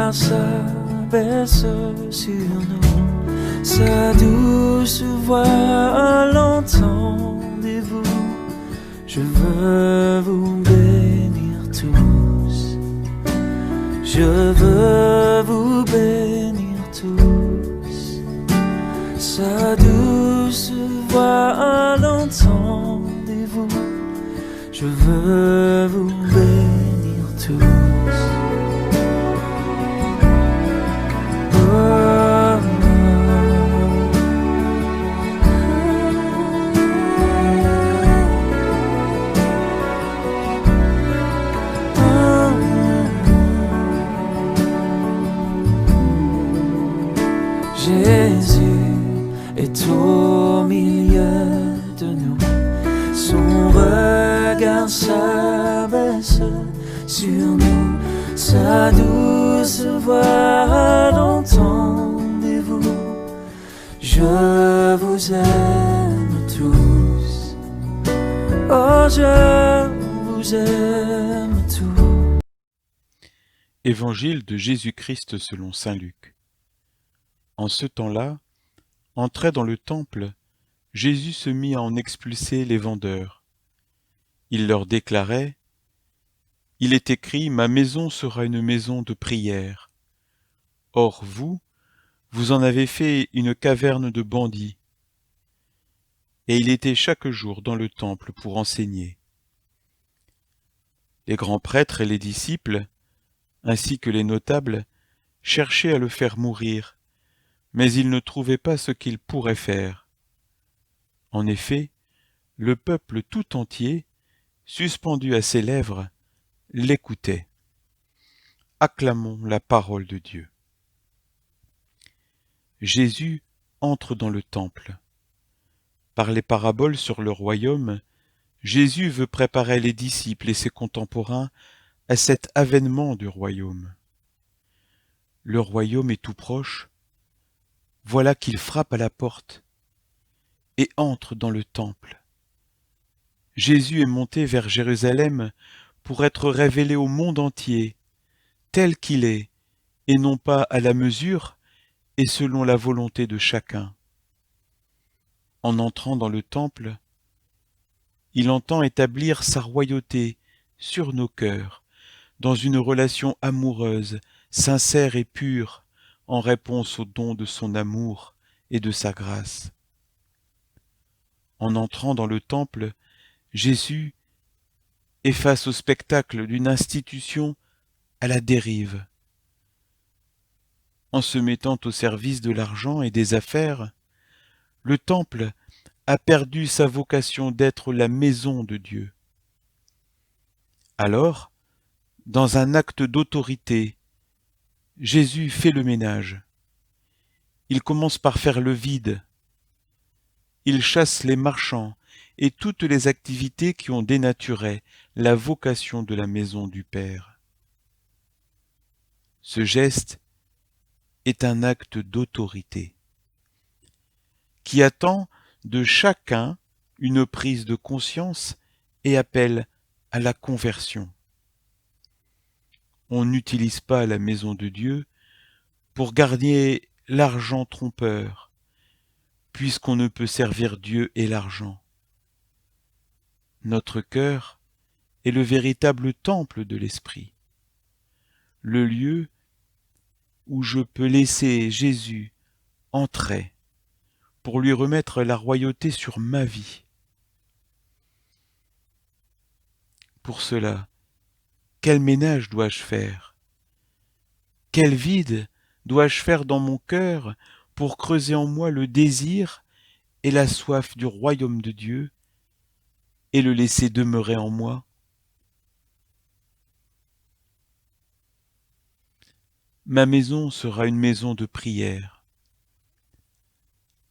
regard s'abaisse sur nous, sa douce voix l'entendez-vous? Je veux vous bénir tous, je veux vous bénir tous, sa douce voix l'entendez-vous? Je veux vous bénir tous. Jésus est au milieu de nous, son regard s'abaisse sur nous, sa douce voix l'entendez-vous? Je vous aime tous, oh je vous aime tous. Évangile de Jésus-Christ selon saint Luc. En ce temps-là, entré dans le temple, Jésus se mit à en expulser les vendeurs. Il leur déclarait: « Il est écrit, ma maison sera une maison de prière. Or vous, vous en avez fait une caverne de bandits. » Et il était chaque jour dans le temple pour enseigner. Les grands prêtres et les disciples, ainsi que les notables, cherchaient à le faire mourir, mais ils ne trouvaient pas ce qu'ils pourraient faire. En effet, le peuple tout entier, suspendu à ses lèvres, l'écoutait. Acclamons la parole de Dieu. Jésus entre dans le temple. Par les paraboles sur le royaume, Jésus veut préparer les disciples et ses contemporains à cet avènement du royaume. Le royaume est tout proche. Voilà qu'il frappe à la porte et entre dans le temple. Jésus est monté vers Jérusalem pour être révélé au monde entier, tel qu'il est, et non pas à la mesure et selon la volonté de chacun. En entrant dans le temple, il entend établir sa royauté sur nos cœurs, dans une relation amoureuse, sincère et pure, en réponse au don de son amour et de sa grâce. En entrant dans le temple, Jésus est face au spectacle d'une institution à la dérive. En se mettant au service de l'argent et des affaires, le temple a perdu sa vocation d'être la maison de Dieu. Alors, dans un acte d'autorité, Jésus fait le ménage. Il commence par faire le vide. Il chasse les marchands et toutes les activités qui ont dénaturé la vocation de la maison du Père. Ce geste est un acte d'autorité qui attend de chacun une prise de conscience et appelle à la conversion. On n'utilise pas la maison de Dieu pour garder l'argent trompeur, puisqu'on ne peut servir Dieu et l'argent. Notre cœur est le véritable temple de l'Esprit, le lieu où je peux laisser Jésus entrer pour lui remettre la royauté sur ma vie. Pour cela, quel ménage dois-je faire? Quel vide dois-je faire dans mon cœur pour creuser en moi le désir et la soif du royaume de Dieu et le laisser demeurer en moi? Ma maison sera une maison de prière.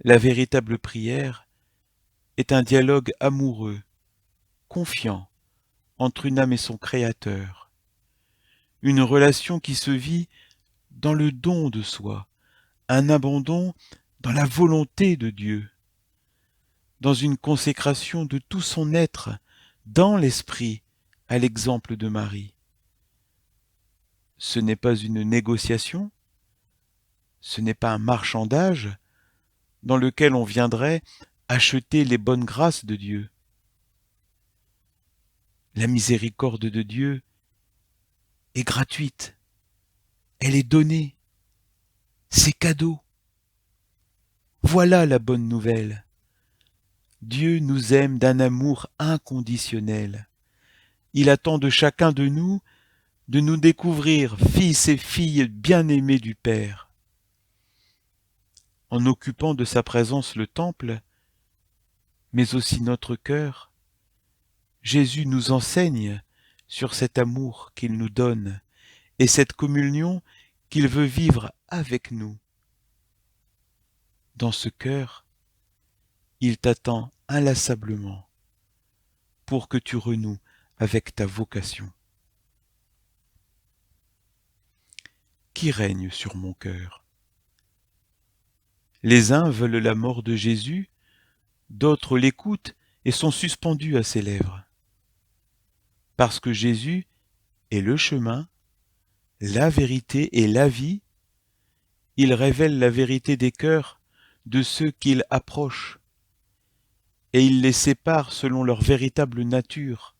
La véritable prière est un dialogue amoureux, confiant, entre une âme et son Créateur. Une relation qui se vit dans le don de soi, un abandon dans la volonté de Dieu, dans une consécration de tout son être, dans l'esprit, à l'exemple de Marie. ce n'est pas une négociation, ce n'est pas un marchandage dans lequel on viendrait acheter les bonnes grâces de Dieu. La miséricorde de Dieu est gratuite, elle est donnée, c'est cadeau. Voilà la bonne nouvelle. Dieu nous aime d'un amour inconditionnel. Il attend de chacun de nous découvrir fils et filles bien-aimés du Père. En occupant de sa présence le temple, mais aussi notre cœur, Jésus nous enseigne sur cet amour qu'il nous donne et cette communion qu'il veut vivre avec nous. Dans ce cœur, il t'attend inlassablement pour que tu renoues avec ta vocation. Qui règne sur mon cœur? Les uns veulent la mort de Jésus, d'autres l'écoutent et sont suspendus à ses lèvres. Parce que Jésus est le chemin, la vérité et la vie, il révèle la vérité des cœurs de ceux qu'il approche, et il les sépare selon leur véritable nature.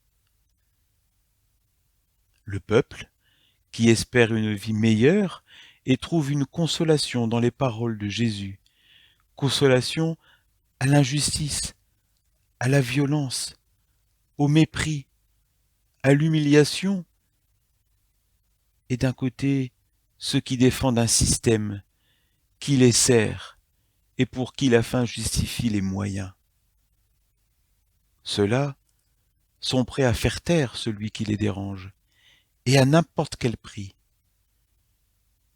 Le peuple, qui espère une vie meilleure et trouve une consolation dans les paroles de Jésus, consolation à l'injustice, à la violence, au mépris, à l'humiliation, et d'un côté, ceux qui défendent un système qui les sert et pour qui la fin justifie les moyens. Ceux-là sont prêts à faire taire celui qui les dérange, et à n'importe quel prix.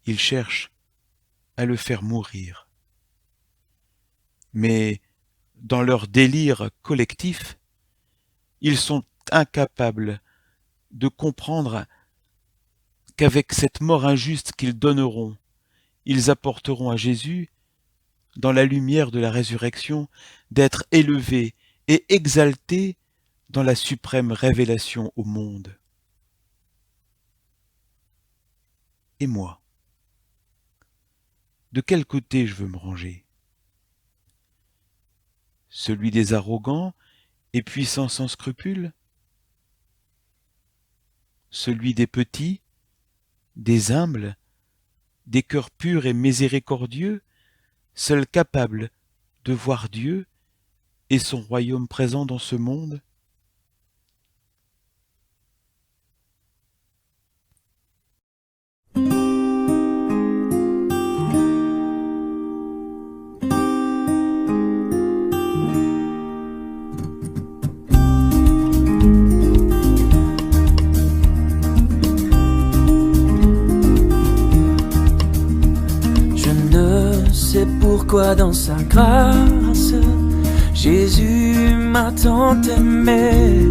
Ils cherchent à le faire mourir. Mais dans leur délire collectif, ils sont incapables de comprendre qu'avec cette mort injuste qu'ils donneront, ils apporteront à Jésus, dans la lumière de la résurrection, d'être élevés et exaltés dans la suprême révélation au monde. Et moi, de quel côté je veux me ranger? Celui des arrogants et puissants sans scrupules? Celui des petits, des humbles, des cœurs purs et miséricordieux, seuls capables de voir Dieu et son royaume présent dans ce monde? Pourquoi dans sa grâce Jésus m'a tant aimé?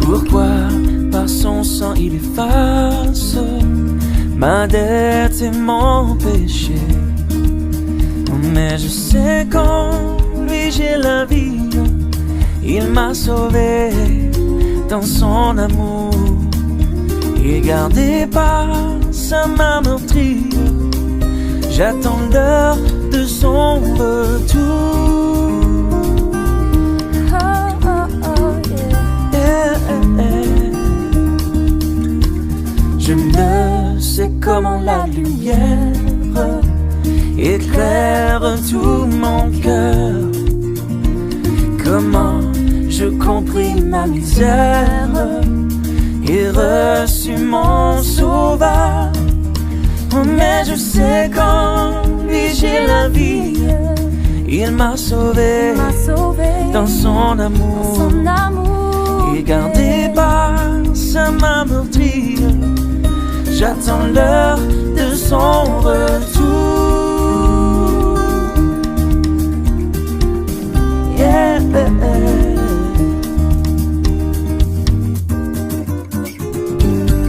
Pourquoi par son sang il efface ma dette et mon péché? Mais je sais qu'en lui j'ai la vie, il m'a sauvé dans son amour, et gardé par sa main meurtrie. J'attends l'heure de son retour. Oh, oh, oh, yeah. Je ne sais comment la lumière éclaire tout mon cœur, comment je compris ma misère et reçu mon sauveur. Mais je sais qu'en lui j'ai la vie, il m'a sauvé dans son amour, et gardé par sa main meurtrie. J'attends l'heure de son retour.